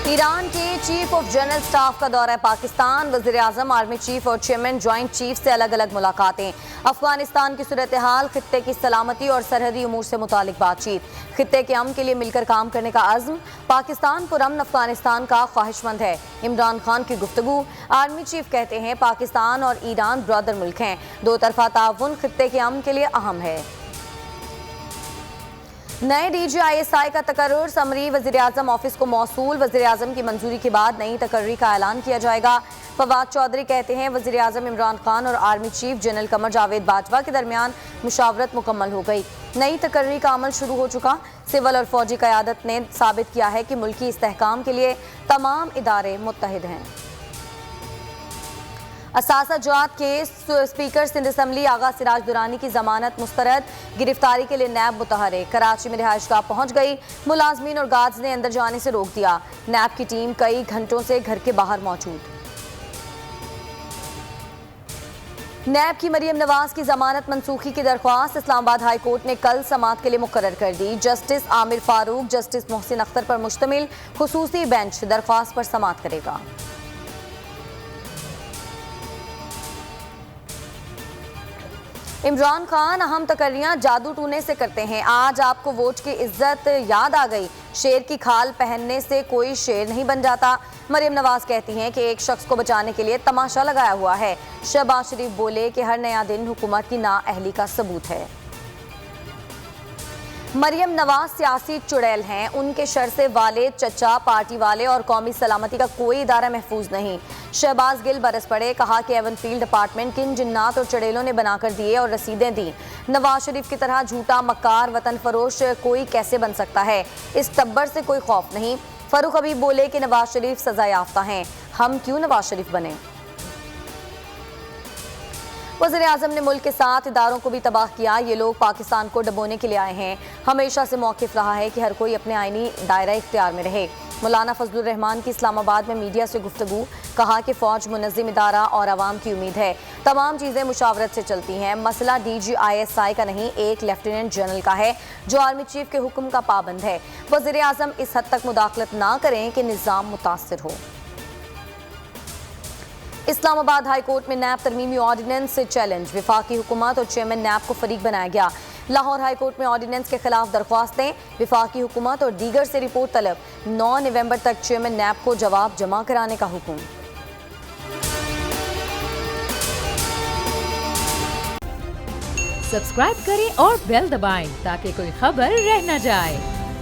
Iran के chief of general staff का दौरा पाकिस्तान, वज़ीर आज़म, आर्मी चीफ और चेयरमैन ज्वाइंट चीफ से अलग अलग मुलाकातें। अफगानिस्तान की सूरत हाल, खित्ते की सलामती और सरहदी उमूर से मुतालिक बातचीत। खित्ते के अमन के लिए मिलकर काम करने का अज़्म। पाकिस्तान पुरअमन अफगानिस्तान का ख्वाहिशमंद है। इमरान खान की गुफ्तगू। आर्मी चीफ कहते हैं पाकिस्तान और ईरान ब्रदर मुल्क हैं। दो तरफा ताउन खित्ते के अमन के लिए अहम है। नए DGISI का तकर्रुर, समरी वज़ीर आज़म ऑफिस को मौसूल। वज़ीर आज़म की मंजूरी के बाद नई तकर्री का ऐलान किया जाएगा। फवाद चौधरी कहते हैं वज़ीर आज़म इमरान खान और army chief general Qamar Javed Bajwa के दरमियान मुशावरत मुकम्मल हो गई। नई तकर्री का अमल शुरू हो चुका। सिविल और फौजी क़यादत ने साबित किया है कि मुल्की इस्तेहकाम के लिए तमाम इदारे मुत्तहिद हैं। असासाजात के स्पीकर सिंध असम्बली आगा सिराज दुरानी की जमानत मुस्तरद। गिरफ्तारी के लिए नैब मुतहरिक कराची में रिहाइशगाह पहुंच गई। मुलाजमीन और गार्ड्स ने अंदर जाने से रोक दिया। नैब की टीम कई घंटों से घर के बाहर मौजूद। नैब की मरियम नवाज की जमानत मनसूखी की दरख्वास्त इस्लामाबाद हाई कोर्ट ने कल समाअत के लिए मुकर्रर कर दी। जस्टिस आमिर फारूक, जस्टिस मोहसिन अख्तर पर मुश्तमिल खुसूसी बेंच दरख्वास्त पर समाअत करेगा। इमरान खान अहम तकर्रियां जादू टूने से करते हैं। आज आपको वोट की इज्जत याद आ गई। शेर की खाल पहनने से कोई शेर नहीं बन जाता। मरियम नवाज कहती हैं कि एक शख्स को बचाने के लिए तमाशा लगाया हुआ है। शहबाज शरीफ बोले कि हर नया दिन हुकूमत की नाअहली का सबूत है। मरियम नवाज सियासी चुड़ैल हैं। उनके शर से वाले, चचा, पार्टी वाले और कौमी सलामती का कोई इदारा महफूज नहीं। शहबाज गिल बरस पड़े, कहा कि एवन फील्ड अपार्टमेंट किन जिन्नात और चुड़ैलों ने बनाकर दिए और रसीदें दी। नवाज शरीफ की तरह झूठा, मक्कार, वतन फरोश कोई कैसे बन सकता है। इस टब्बर से कोई खौफ नहीं। फरूख हबीब बोले कि नवाज शरीफ सजा याफ्ता हैं, हम क्यों नवाज शरीफ बने। वज़ीर आज़म ने मुल्क के साथ इदारों को भी तबाह किया। ये लोग पाकिस्तान को डबोने के लिए आए हैं। हमेशा से मौक़िफ़ रहा है कि हर कोई अपने आइनी दायरा इख्तियार में रहे। मौलाना फजलुर रहमान की इस्लामाबाद में मीडिया से गुफ्तगू। कहा कि फ़ौज मुनज़्ज़िम इदारा और आवाम की उम्मीद है। तमाम चीज़ें मुशावरत से चलती हैं। मसला DGISI का नहीं, एक लेफ्टिनेंट जनरल का है जो आर्मी चीफ के हुक्म का पाबंद है। वज़ीर आज़म इस हद तक मुदाखलत ना करें कि निज़ाम मुतासर हो। इस्लामाबाद हाई कोर्ट में नैब तरमीमी ऑर्डिनेंस से चैलेंज। वफाकी हुकूमत और चेयरमैन नैब को फरीक बनाया गया। लाहौर हाई कोर्ट में ऑर्डिनेंस के खिलाफ दरख्वास्तें। वफाकी हुकूमत और दीगर से रिपोर्ट तलब। 9 नवंबर तक चेयरमैन नैब को जवाब जमा कराने का हुक्म। सब्सक्राइब करें और बेल दबाएं ताकि कोई खबर रह न जाए।